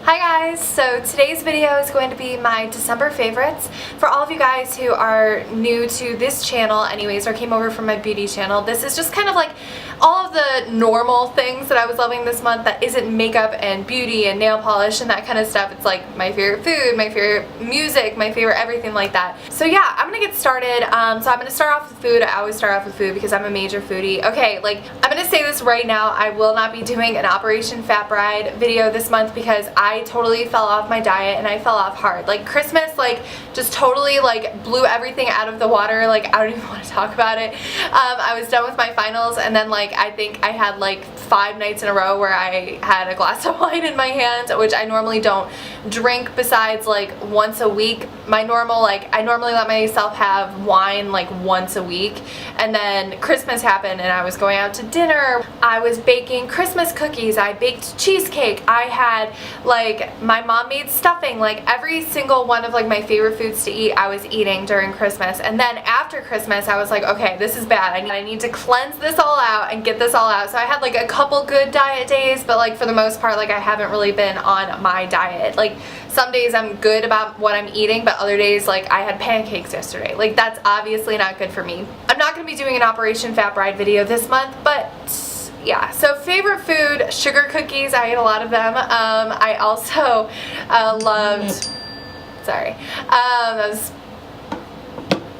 Hi guys, so today's video is going to be my December favorites. For all of you guys who are new to this channel anyways, or came over from my beauty channel, this is just kind of like all of the normal things that I was loving this month that isn't makeup and beauty and nail polish and that kind of stuff. It's like my favorite food, my favorite music, my favorite everything like that. So yeah, I'm gonna get started. So I'm gonna start off with food. I always start off with food because I'm a major foodie. Okay, like I'm gonna say this right now, I will not be doing an Operation Fat Bride video this month because I totally fell off my diet and I fell off hard. Like Christmas like just totally like blew everything out of the water. Like I don't even want to talk about it. I was done with my finals and then like I think I had like 5 nights in a row where I had a glass of wine in my hand, which I normally don't drink besides like once a week. My normal, like I normally let myself have wine like once a week, and then Christmas happened and I was going out to dinner. I was baking Christmas cookies, I baked cheesecake, I had like my mom made stuffing, like every single one of like my favorite foods to eat I was eating during Christmas. And then after Christmas I was like, okay, this is bad, I need to cleanse this all out and get this all out. So I had like a couple good diet days, but like for the most part like I haven't really been on my diet. Like some days I'm good about what I'm eating, but other days like I had pancakes yesterday. Like that's obviously not good for me. I'm not going to be doing an Operation Fat Bride video this month, but yeah. So favorite food, sugar cookies. I ate a lot of them. I also loved, sorry, that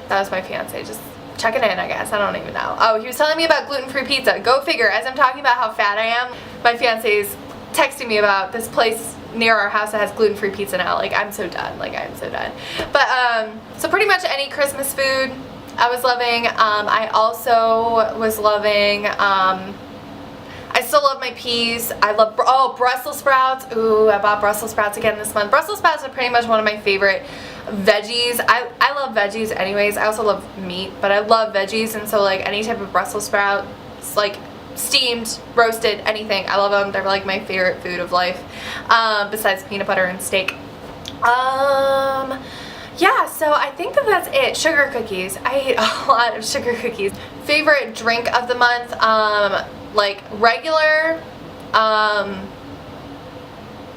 was my fiance just checking in, I guess. I don't even know. Oh, he was telling me about gluten-free pizza. Go figure. As I'm talking about how fat I am, my fiance's texting me about this place near our house that has gluten-free pizza now. Like I'm so done. Like I'm so done. But so pretty much any Christmas food I was loving. I also was loving I still love my peas. I love Brussels sprouts. Ooh, I bought Brussels sprouts again this month. Brussels sprouts are pretty much one of my favorite veggies. I love veggies anyways. I also love meat, but I love veggies, and so like any type of Brussels sprouts, like steamed, roasted, anything, I love them. They're like my favorite food of life, besides peanut butter and steak. Yeah, so I think that that's it. Sugar cookies. I ate a lot of sugar cookies. Favorite drink of the month, like regular,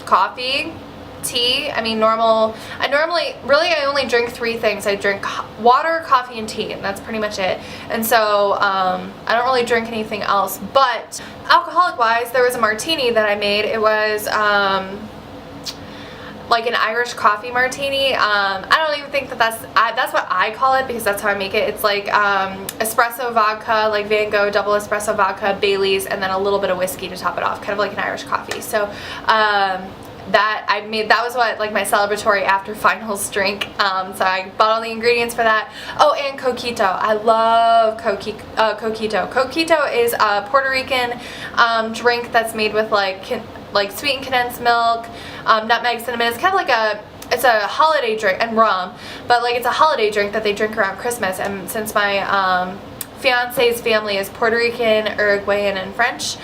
coffee, tea. I mean normal. I only drink 3 things. I drink water, coffee, and tea, and that's pretty much it. And so I don't really drink anything else. But alcoholic wise, there was a martini that I made. It was like an Irish coffee martini. I don't even think that that's what I call it because that's how I make it. It's like espresso vodka, like Van Gogh double espresso vodka, Bailey's, and then a little bit of whiskey to top it off, kind of like an Irish coffee. So that was what like my celebratory after finals drink. So I bought all the ingredients for that. Oh, and coquito. I love coquito. Coquito is a Puerto Rican drink that's made with like sweetened condensed milk, nutmeg, cinnamon. It's kind of like it's a holiday drink, and rum, but like it's a holiday drink that they drink around Christmas. And since my fiance's family is Puerto Rican, Uruguayan, and French,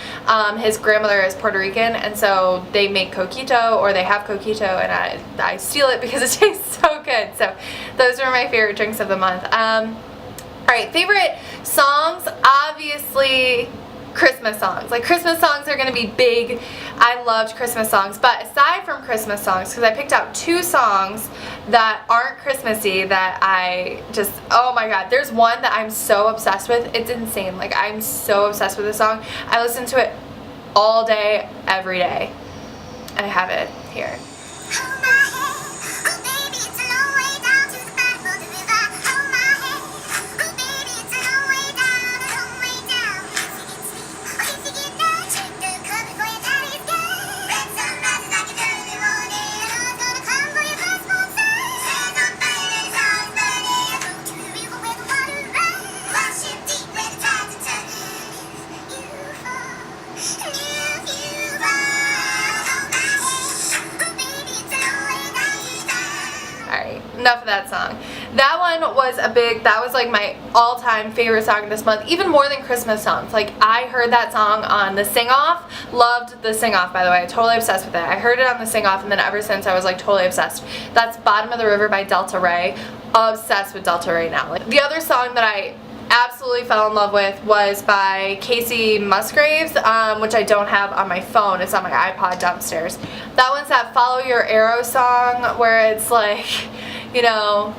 his grandmother is Puerto Rican, and so they make coquito, or they have coquito, and I steal it because it tastes so good. So those are my favorite drinks of the month. Alright, favorite songs, obviously Christmas songs. Like Christmas songs are going to be big. I loved Christmas songs, but aside from Christmas songs, because I picked out 2 songs that aren't Christmassy that I just, oh my god, there's one that I'm so obsessed with. It's insane. Like I'm so obsessed with this song. I listen to it all day, every day. And I have it here. Enough of that song. That one was that was like my all-time favorite song this month, even more than Christmas songs. Like I heard that song on the sing-off, loved the sing-off, by the way, totally obsessed with it. I heard it on the sing-off, and then ever since I was like totally obsessed. That's Bottom of the River by Delta Rae. Obsessed with Delta Rae now. Like the other song that I absolutely fell in love with was by Casey Musgraves, which I don't have on my phone. It's on my iPod downstairs. That one's that Follow Your Arrow song where it's like, you know,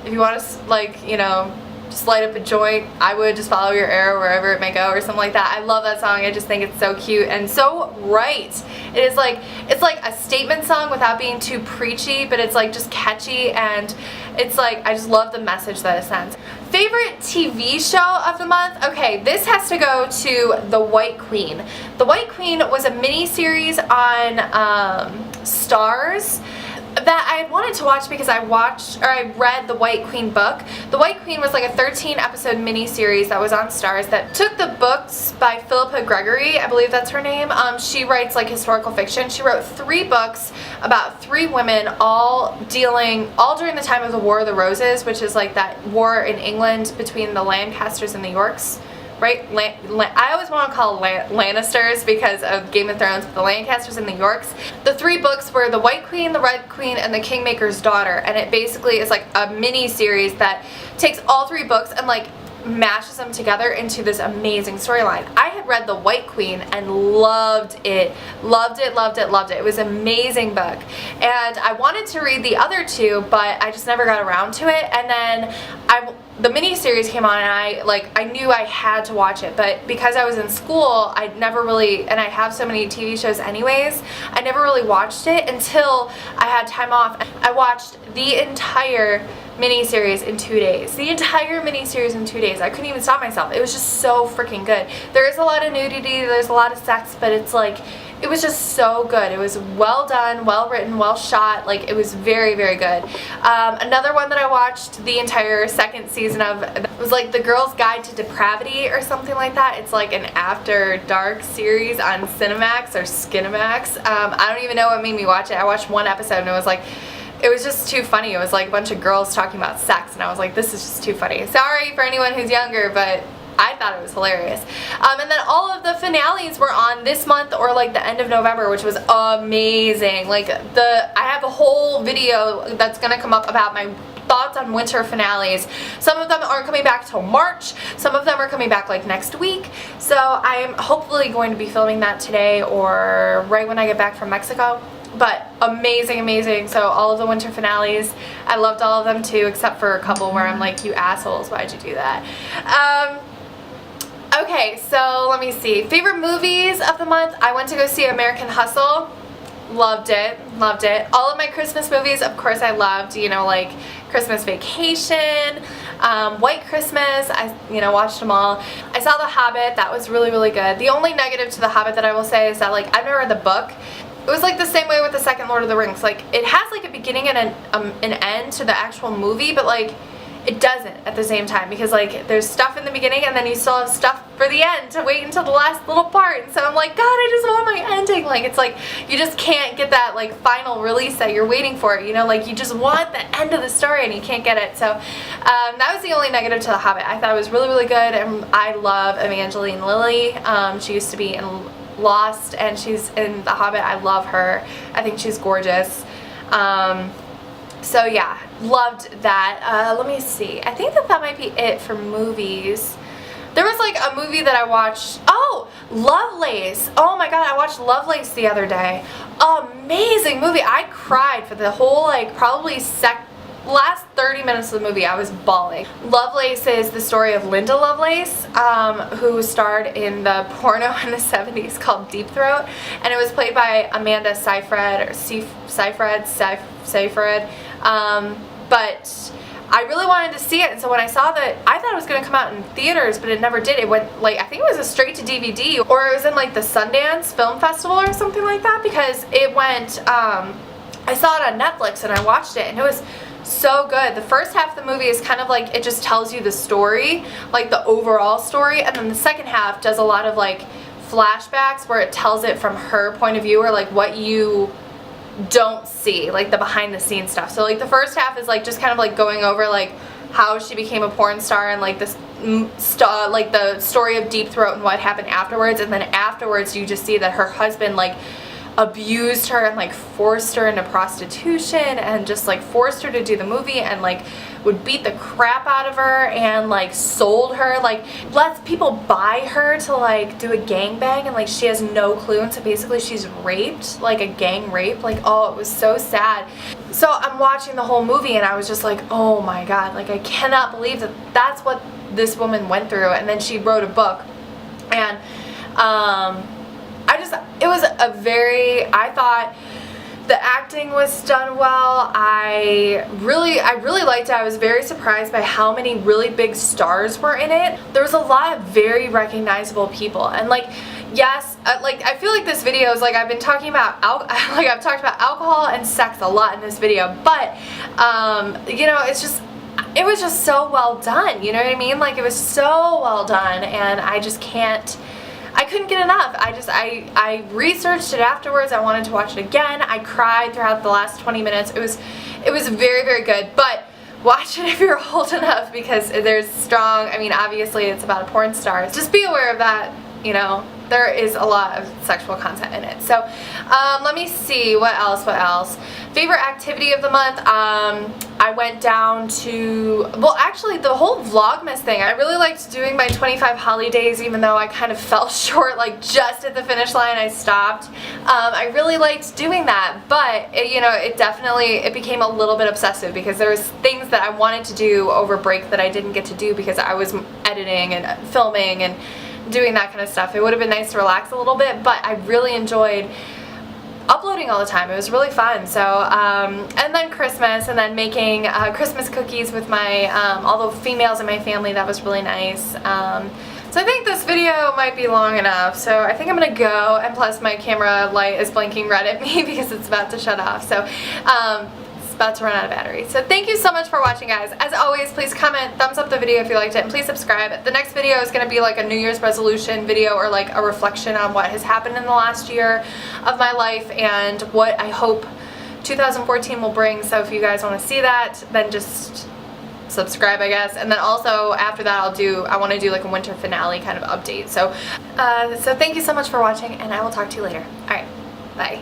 if you want to, like, you know, just light up a joint, I would just follow your arrow wherever it may go, or something like that. I love that song. I just think it's so cute and so right. It is like, it's like a statement song without being too preachy, but it's like just catchy, and it's like, I just love the message that it sends. Favorite TV show of the month? Okay, this has to go to The White Queen. The White Queen was a mini-series on Starz that I wanted to watch because I read the White Queen book. The White Queen was like a 13-episode mini-series that was on Starz that took the books by Philippa Gregory, I believe that's her name. She writes like historical fiction. She wrote 3 books about 3 women, all during the time of the War of the Roses, which is like that war in England between the Lancasters and the Yorks. Right? I always want to call Lannisters because of Game of Thrones, the Lancasters and the Yorks. The 3 books were The White Queen, The Red Queen, and The Kingmaker's Daughter, and it basically is like a mini-series that takes all 3 books and like mashes them together into this amazing storyline. I had read The White Queen and loved it. Loved it, loved it, loved it. It was an amazing book. And I wanted to read the other 2, but I just never got around to it. And then the mini-series came on and I knew I had to watch it, but because I was in school, I never really, and I have so many TV shows anyways, I never really watched it until I had time off. I watched the entire mini-series in 2 days. The entire mini-series in 2 days. I couldn't even stop myself. It was just so freaking good. There is a lot of nudity, there's a lot of sex, but it's like, it was just so good. It was well done, well written, well shot. Like, it was very, very good. Another one that I watched the entire 2nd season of was like The Girl's Guide to Depravity or something like that. It's like an after dark series on Cinemax or Skinemax. I don't even know what made me watch it. I watched 1 episode and it was like, it was just too funny. It was like a bunch of girls talking about sex and I was like, this is just too funny. Sorry for anyone who's younger, but I thought it was hilarious. And then all of the finales were on this month or like the end of November, which was amazing. Like I have a whole video that's gonna come up about my thoughts on winter finales. Some of them aren't coming back till March. Some of them are coming back like next week. So I am hopefully going to be filming that today or right when I get back from Mexico. But amazing, amazing. So all of the winter finales, I loved all of them too, except for a couple where I'm like, you assholes, why'd you do that? Okay, so let me see. Favorite movies of the month? I went to go see American Hustle. Loved it, loved it. All of my Christmas movies, of course I loved, you know, like Christmas Vacation, White Christmas, I watched them all. I saw The Hobbit, that was really, really good. The only negative to The Hobbit that I will say is that like I've never read the book. It was like the same way with the second Lord of the Rings. Like it has like a beginning and an end to the actual movie, but like it doesn't at the same time because like there's stuff in the beginning and then you still have stuff for the end to wait until the last little part. And so I'm like, God, I just want my ending. Like it's like you just can't get that like final release that you're waiting for, you know, like you just want the end of the story and you can't get it. So that was the only negative to The Hobbit. I thought it was really, really good, and I love Evangeline Lilly. She used to be in Lost and she's in The Hobbit. I love her. I think she's gorgeous. So yeah, loved that. Let me see. I think that might be it for movies. There was like a movie that I watched. Oh, Lovelace. Oh my god, I watched Lovelace the other day. Amazing movie. I cried for the whole like probably last 30 minutes of the movie. I was bawling. Lovelace is the story of Linda Lovelace, who starred in the porno in the 70s called Deep Throat, and it was played by Amanda Seyfried, or Seyfried. But I really wanted to see it, and so when I saw that, I thought it was going to come out in theaters, but it never did. It went, like, I think it was a straight to DVD, or it was in, like, the Sundance Film Festival or something like that, because it went, I saw it on Netflix, and I watched it, and it was so good. The first half of the movie is kind of like, it just tells you the story, like the overall story, and then the second half does a lot of, like, flashbacks where it tells it from her point of view, or, like, what you don't see, like the behind the scenes stuff. So like the first half is like just kind of like going over like how she became a porn star and like this like the story of Deep Throat and what happened afterwards, and then afterwards you just see that her husband like abused her and like forced her into prostitution and just like forced her to do the movie and like would beat the crap out of her and like sold her, like lets people buy her to like do a gangbang and like she has no clue, and so basically she's raped, like a gang rape. Like, oh, it was so sad. So I'm watching the whole movie and I was just like, oh my god, like I cannot believe that that's what this woman went through. And then she wrote a book, and it was I thought the acting was done well. I really liked it. I was very surprised by how many really big stars were in it. There was a lot of very recognizable people, and like, yes, like I feel like this video is like I've been talking about I've talked about alcohol and sex a lot in this video, but you know, it was just so well done, you know what I mean? Like, it was so well done, and I couldn't get enough. I researched it afterwards. I wanted to watch it again. I cried throughout the last 20 minutes. It was very, very good, but watch it if you're old enough, because there's strong, I mean, obviously it's about a porn star. Just be aware of that, you know. There is a lot of sexual content in it. So let me see, what else? Favorite activity of the month, I went down to, well, actually the whole Vlogmas thing, I really liked doing my 25 holidays, even though I kind of fell short, like just at the finish line I stopped. I really liked doing that, but you know, it became a little bit obsessive, because there was things that I wanted to do over break that I didn't get to do because I was editing and filming and doing that kind of stuff. It would have been nice to relax a little bit, but I really enjoyed uploading all the time. It was really fun. So and then Christmas, and then making Christmas cookies with my all the females in my family. That was really nice. So I think this video might be long enough, so I think I'm gonna go, and plus my camera light is blinking red at me because it's about to shut off. So it's about to run out of battery. So thank you so much for watching, guys. As always, please comment, thumbs up the video if you liked it, and please subscribe. The next video is going to be like a New Year's resolution video, or like a reflection on what has happened in the last year of my life and what I hope 2014 will bring. So if you guys want to see that, then just subscribe, I guess. And then also after that I want to do like a winter finale kind of update. So so thank you so much for watching, and I will talk to you later. Alright, bye.